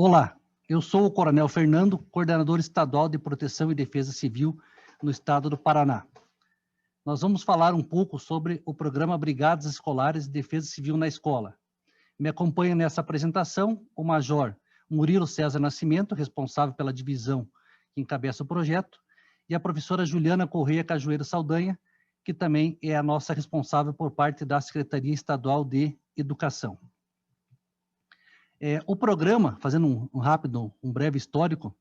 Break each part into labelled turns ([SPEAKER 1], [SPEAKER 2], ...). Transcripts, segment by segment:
[SPEAKER 1] Olá, eu sou o Coronel Fernando, coordenador estadual de Proteção e Defesa Civil no estado do Paraná. Nós vamos falar um pouco sobre o programa Brigadas Escolares de Defesa Civil na Escola. Me acompanha nessa apresentação o Major Murilo César Nascimento, responsável pela divisão que encabeça o projeto, e a professora Juliana Correia Cajueiro Saldanha, que também é a nossa responsável por parte da Secretaria Estadual de Educação. O programa, fazendo um breve histórico,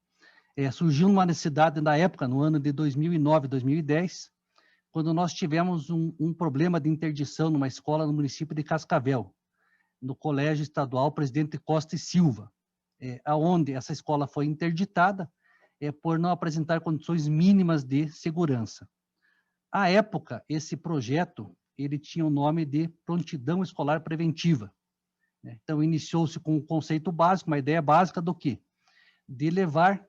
[SPEAKER 1] surgiu numa necessidade na época, no ano de 2009, 2010, quando nós tivemos um problema de interdição numa escola no município de Cascavel, no Colégio Estadual Presidente Costa e Silva, aonde essa escola foi interditada por não apresentar condições mínimas de segurança. À época, esse projeto ele tinha o nome de Prontidão Escolar Preventiva. Então, iniciou-se com um conceito básico, uma ideia básica do quê? De levar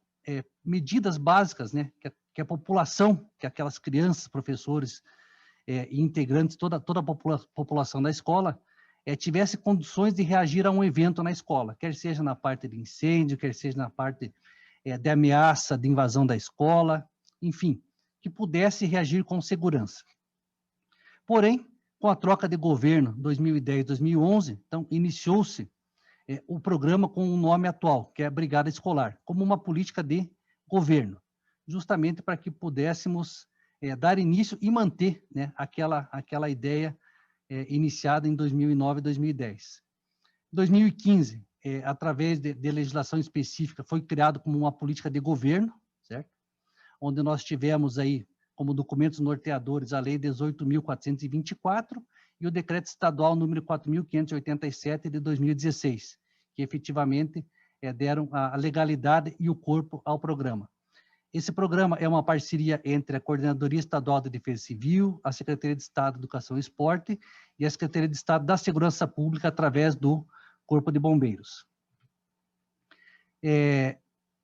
[SPEAKER 1] medidas básicas, né? Que a população, que aquelas crianças, professores e integrantes, toda a população da escola, tivesse condições de reagir a um evento na escola, quer seja na parte de incêndio, quer seja na parte de ameaça de invasão da escola, enfim, que pudesse reagir com segurança. Porém, com a troca de governo 2010-2011, então iniciou-se o programa com o nome atual, que é a Brigada Escolar, como uma política de governo, justamente para que pudéssemos dar início e manter, né, aquela ideia iniciada em 2009 e 2010. Em 2015, através de legislação específica, foi criado como uma política de governo, certo? Onde nós tivemos aí como documentos norteadores a Lei 18.424 e o Decreto Estadual número 4.587 de 2016, que efetivamente deram a legalidade e o corpo ao programa. Esse programa é uma parceria entre a Coordenadoria Estadual de Defesa Civil, a Secretaria de Estado de Educação e Esporte e a Secretaria de Estado da Segurança Pública através do Corpo de Bombeiros.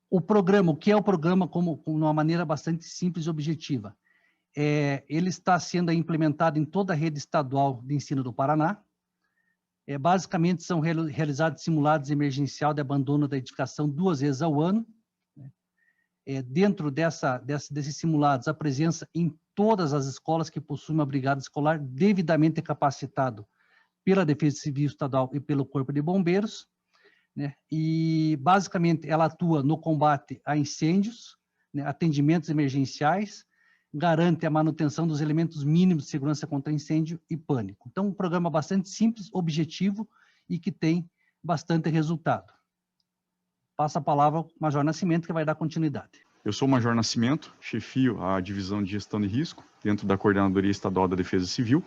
[SPEAKER 1] O programa, o que é o programa, como uma maneira bastante simples e objetiva? Ele está sendo implementado em toda a rede estadual de ensino do Paraná. Basicamente, são realizados simulados emergencial de abandono da edificação 2 vezes ao ano. Dentro desses simulados, a presença em todas as escolas que possuem uma brigada escolar devidamente capacitado pela Defesa Civil Estadual e pelo Corpo de Bombeiros, né? E, basicamente, ela atua no combate a incêndios, né, atendimentos emergenciais, garante a manutenção dos elementos mínimos de segurança contra incêndio e pânico. Então, um programa bastante simples, objetivo e que tem bastante resultado. Passo a palavra ao Major Nascimento, que vai dar continuidade.
[SPEAKER 2] Eu sou o Major Nascimento, chefio a Divisão de Gestão de Risco, dentro da Coordenadoria Estadual da Defesa Civil,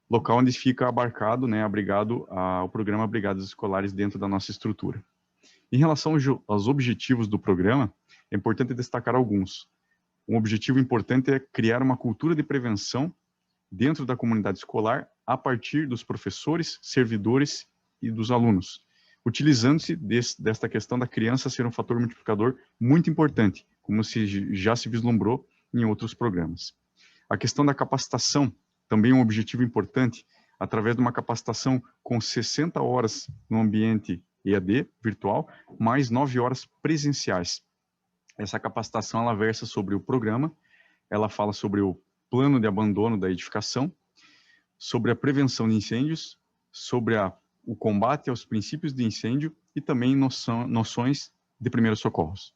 [SPEAKER 2] local onde fica abarcado, né, o programa Brigadas Escolares dentro da nossa estrutura. Em relação aos objetivos do programa, é importante destacar alguns. Um objetivo importante é criar uma cultura de prevenção dentro da comunidade escolar a partir dos professores, servidores e dos alunos, utilizando-se desta questão da criança ser um fator multiplicador muito importante, como já se vislumbrou em outros programas. A questão da capacitação também é um objetivo importante, através de uma capacitação com 60 horas no ambiente EAD, virtual, mais 9 horas presenciais. Essa capacitação, ela versa sobre o programa, ela fala sobre o plano de abandono da edificação, sobre a prevenção de incêndios, sobre o combate aos princípios de incêndio e também noções de primeiros socorros.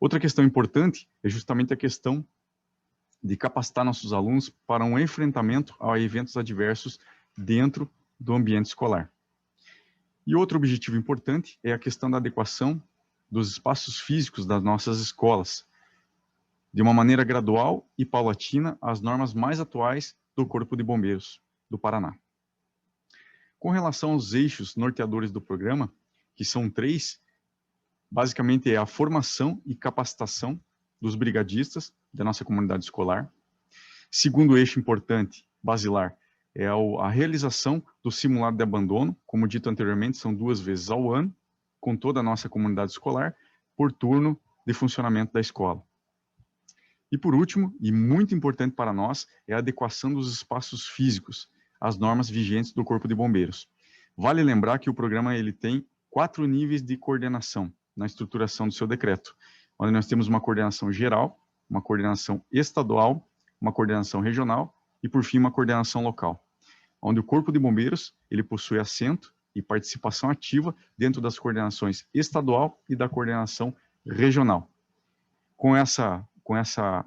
[SPEAKER 2] Outra questão importante é justamente a questão de capacitar nossos alunos para um enfrentamento a eventos adversos dentro do ambiente escolar. E outro objetivo importante é a questão da adequação dos espaços físicos das nossas escolas, de uma maneira gradual e paulatina às normas mais atuais do Corpo de Bombeiros do Paraná. Com relação aos eixos norteadores do programa, que são 3, basicamente é a formação e capacitação dos brigadistas da nossa comunidade escolar. Segundo eixo importante, basilar, é a realização do simulado de abandono, como dito anteriormente, são 2 vezes ao ano, com toda a nossa comunidade escolar, por turno de funcionamento da escola. E por último, e muito importante para nós, é a adequação dos espaços físicos às normas vigentes do Corpo de Bombeiros. Vale lembrar que o programa ele tem 4 níveis de coordenação na estruturação do seu decreto, onde nós temos uma coordenação geral, uma coordenação estadual, uma coordenação regional e, por fim, uma coordenação local, onde o Corpo de Bombeiros ele possui assento e participação ativa dentro das coordenações estadual e da coordenação regional. Com essa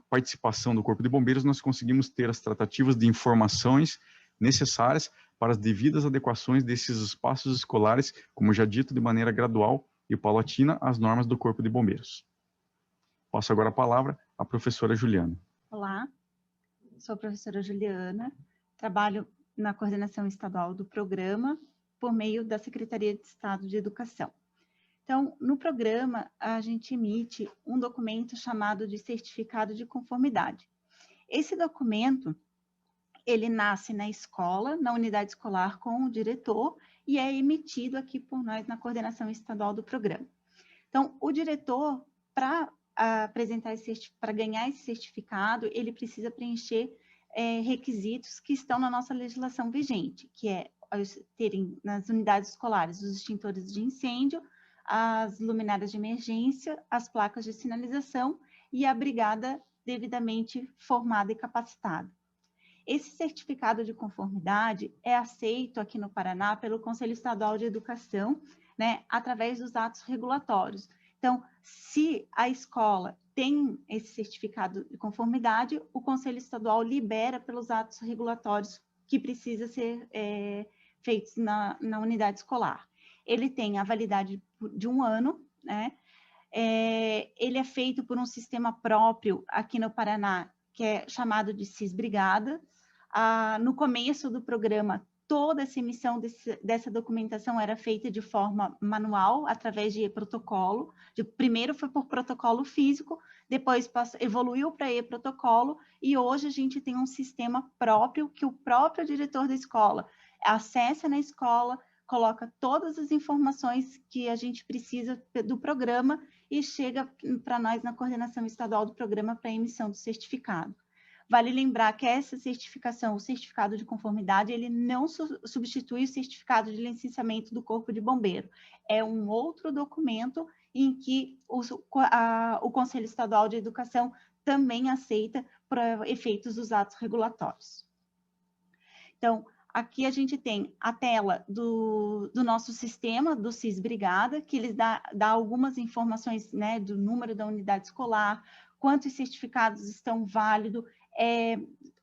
[SPEAKER 2] participação do Corpo de Bombeiros, nós conseguimos ter as tratativas de informações necessárias para as devidas adequações desses espaços escolares, como já dito, de maneira gradual e paulatina, às normas do Corpo de Bombeiros. Passo agora a palavra à professora Juliana.
[SPEAKER 3] Olá, sou a professora Juliana, trabalho na coordenação estadual do programa por meio da Secretaria de Estado de Educação. Então, no programa, a gente emite um documento chamado de Certificado de Conformidade. Esse documento, ele nasce na escola, na unidade escolar com o diretor e é emitido aqui por nós na coordenação estadual do programa. Então, o diretor, para ganhar esse certificado, ele precisa preencher requisitos que estão na nossa legislação vigente, que é terem nas unidades escolares os extintores de incêndio, as luminárias de emergência, as placas de sinalização e a brigada devidamente formada e capacitada. Esse certificado de conformidade é aceito aqui no Paraná pelo Conselho Estadual de Educação, né, através dos atos regulatórios. Então, se a escola tem esse certificado de conformidade, o Conselho Estadual libera pelos atos regulatórios que precisa ser feitos na unidade escolar. Ele tem a validade de 1 ano, né? Ele é feito por um sistema próprio aqui no Paraná, que é chamado de CIS Brigada. No começo do programa, toda essa emissão dessa documentação era feita de forma manual, através de e-protocolo. Primeiro foi por protocolo físico, depois evoluiu para e-protocolo, e hoje a gente tem um sistema próprio, que o próprio diretor da escola acessa na escola, coloca todas as informações que a gente precisa do programa e chega para nós na coordenação estadual do programa para a emissão do certificado. Vale lembrar que essa certificação, o certificado de conformidade, ele não substitui o certificado de licenciamento do Corpo de Bombeiro. É um outro documento em que o Conselho Estadual de Educação também aceita para efeitos dos atos regulatórios. Então, aqui a gente tem a tela do nosso sistema, do CIS Brigada, que eles dá algumas informações, né, do número da unidade escolar, quantos certificados estão válidos, é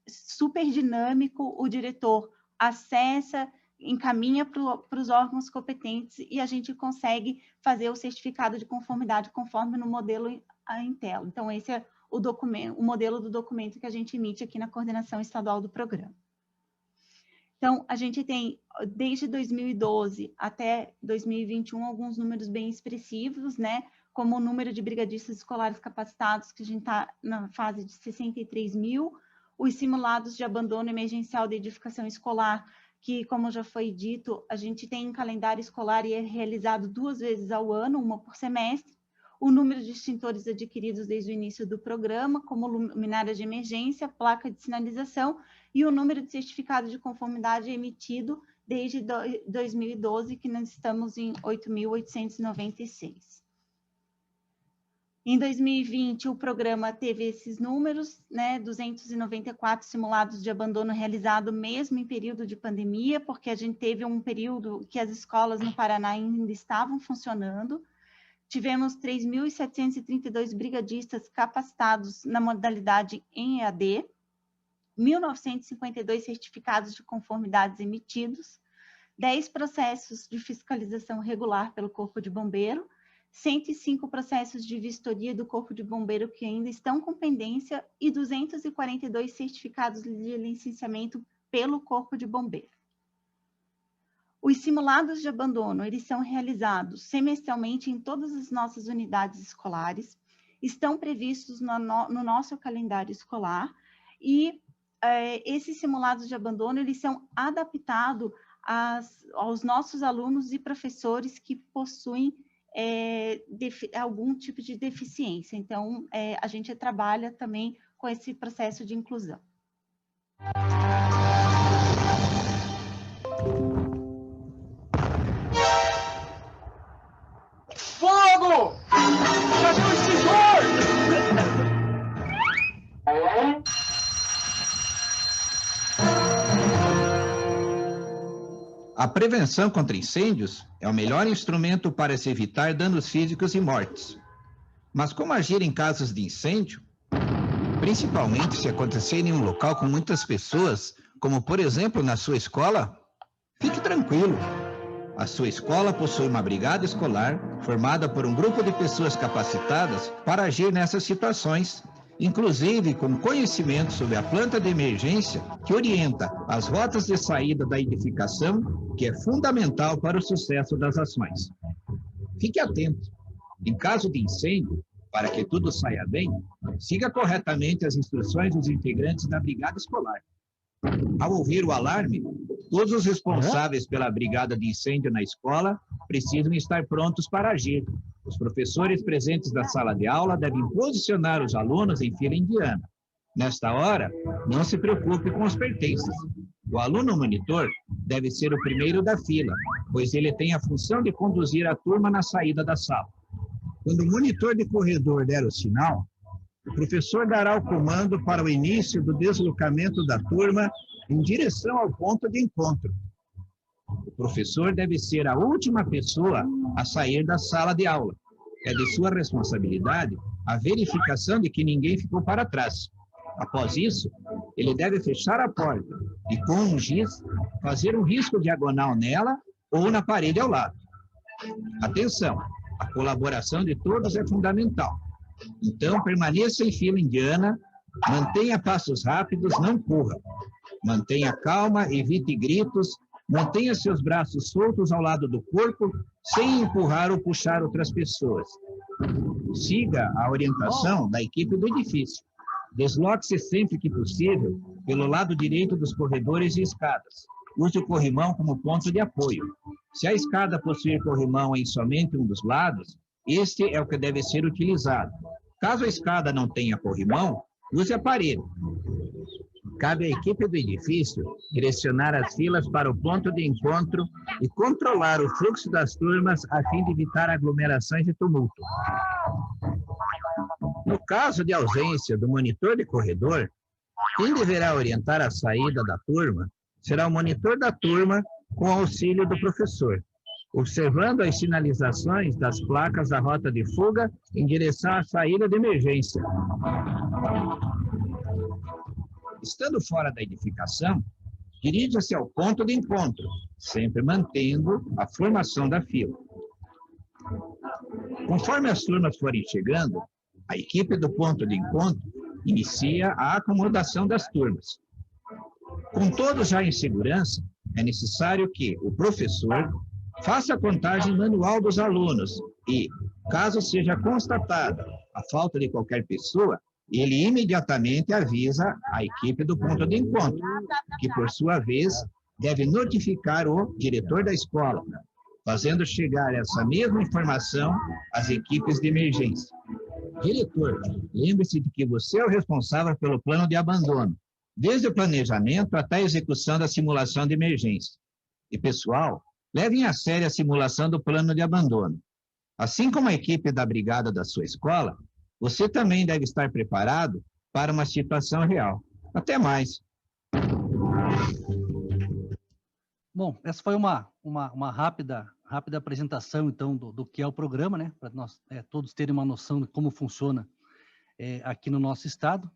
[SPEAKER 3] super dinâmico, o diretor acessa, encaminha para os órgãos competentes e a gente consegue fazer o certificado de conformidade conforme no modelo em tela. Então, esse é o modelo do documento que a gente emite aqui na coordenação estadual do programa. Então, a gente tem, desde 2012 até 2021, alguns números bem expressivos, né? Como o número de brigadistas escolares capacitados, que a gente está na fase de 63 mil, os simulados de abandono emergencial de edificação escolar, que, como já foi dito, a gente tem em calendário escolar e é realizado 2 vezes ao ano, uma por semestre, o número de extintores adquiridos desde o início do programa, como luminárias de emergência, placa de sinalização, e o número de certificados de conformidade emitido desde 2012, que nós estamos em 8.896. Em 2020, o programa teve esses números, né, 294 simulados de abandono realizado mesmo em período de pandemia, porque a gente teve um período que as escolas no Paraná ainda estavam funcionando. Tivemos 3.732 brigadistas capacitados na modalidade em EAD, 1.952 certificados de conformidades emitidos, 10 processos de fiscalização regular pelo Corpo de Bombeiro, 105 processos de vistoria do Corpo de Bombeiro que ainda estão com pendência e 242 certificados de licenciamento pelo Corpo de Bombeiro. Os simulados de abandono, eles são realizados semestralmente em todas as nossas unidades escolares, estão previstos no nosso calendário escolar e esses simulados de abandono, eles são adaptados aos nossos alunos e professores que possuem algum tipo de deficiência. Então, a gente trabalha também com esse processo de inclusão.
[SPEAKER 2] Cadê o extintor?
[SPEAKER 4] A prevenção contra incêndios é o melhor instrumento para se evitar danos físicos e mortes. Mas como agir em casos de incêndio? Principalmente se acontecer em um local com muitas pessoas, como por exemplo na sua escola? Fique tranquilo. A sua escola possui uma brigada escolar formada por um grupo de pessoas capacitadas para agir nessas situações, inclusive com conhecimento sobre a planta de emergência que orienta as rotas de saída da edificação, que é fundamental para o sucesso das ações. Fique atento. Em caso de incêndio, para que tudo saia bem, siga corretamente as instruções dos integrantes da brigada escolar. Ao ouvir o alarme, todos os responsáveis pela brigada de incêndio na escola precisam estar prontos para agir. Os professores presentes na sala de aula devem posicionar os alunos em fila indiana. Nesta hora, não se preocupe com os pertences. O aluno monitor deve ser o primeiro da fila, pois ele tem a função de conduzir a turma na saída da sala. Quando o monitor de corredor der o sinal, o professor dará o comando para o início do deslocamento da turma em direção ao ponto de encontro. O professor deve ser a última pessoa a sair da sala de aula. É de sua responsabilidade a verificação de que ninguém ficou para trás. Após isso, ele deve fechar a porta e, com um giz, fazer um risco diagonal nela ou na parede ao lado. Atenção! A colaboração de todos é fundamental. Então, permaneça em fila indiana, mantenha passos rápidos, não corra. Mantenha calma, evite gritos, mantenha seus braços soltos ao lado do corpo, sem empurrar ou puxar outras pessoas. Siga a orientação da equipe do edifício. Desloque-se sempre que possível pelo lado direito dos corredores e escadas. Use o corrimão como ponto de apoio. Se a escada possuir corrimão em somente um dos lados, este é o que deve ser utilizado. Caso a escada não tenha corrimão, use a parede. Cabe à equipe do edifício direcionar as filas para o ponto de encontro e controlar o fluxo das turmas a fim de evitar aglomerações e tumulto. No caso de ausência do monitor de corredor, quem deverá orientar a saída da turma será o monitor da turma com auxílio do professor, observando as sinalizações das placas da rota de fuga em direção à saída de emergência. Estando fora da edificação, dirija-se ao ponto de encontro, sempre mantendo a formação da fila. Conforme as turmas forem chegando, a equipe do ponto de encontro inicia a acomodação das turmas. Com todos já em segurança, é necessário que o professor faça a contagem manual dos alunos e, caso seja constatada a falta de qualquer pessoa, ele imediatamente avisa a equipe do ponto de encontro, que, por sua vez, deve notificar o diretor da escola, fazendo chegar essa mesma informação às equipes de emergência. Diretor, lembre-se de que você é o responsável pelo plano de abandono, desde o planejamento até a execução da simulação de emergência. E, pessoal, levem a sério a simulação do plano de abandono. Assim como a equipe da brigada da sua escola, você também deve estar preparado para uma situação real. Até mais.
[SPEAKER 1] Bom, essa foi uma rápida apresentação, então, do que é o programa, né? Para nós todos terem uma noção de como funciona aqui no nosso estado.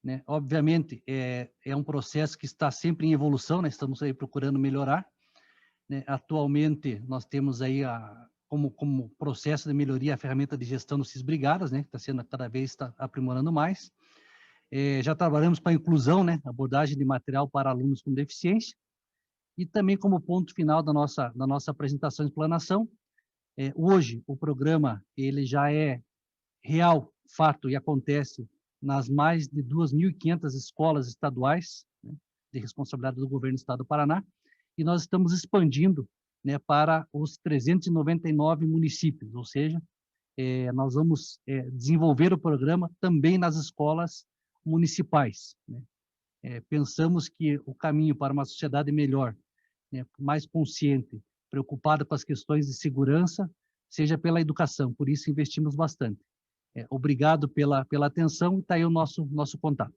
[SPEAKER 1] Né? Obviamente, é um processo que está sempre em evolução, né? Estamos aí procurando melhorar. Né? Atualmente, nós temos aí como processo de melhoria a ferramenta de gestão do CIS-Brigadas, né? Que está sendo cada vez aprimorando mais. Já trabalhamos para a inclusão, né? Abordagem de material para alunos com deficiência. E também como ponto final da nossa apresentação e explanação, hoje o programa ele já é real, fato, e acontece nas mais de 2.500 escolas estaduais, né, de responsabilidade do governo do estado do Paraná, e nós estamos expandindo, né, para os 399 municípios, ou seja, nós vamos desenvolver o programa também nas escolas municipais. Né? Pensamos que o caminho para uma sociedade melhor, né, mais consciente, preocupada com as questões de segurança, seja pela educação. Por isso investimos bastante. Obrigado pela atenção e está aí o nosso contato.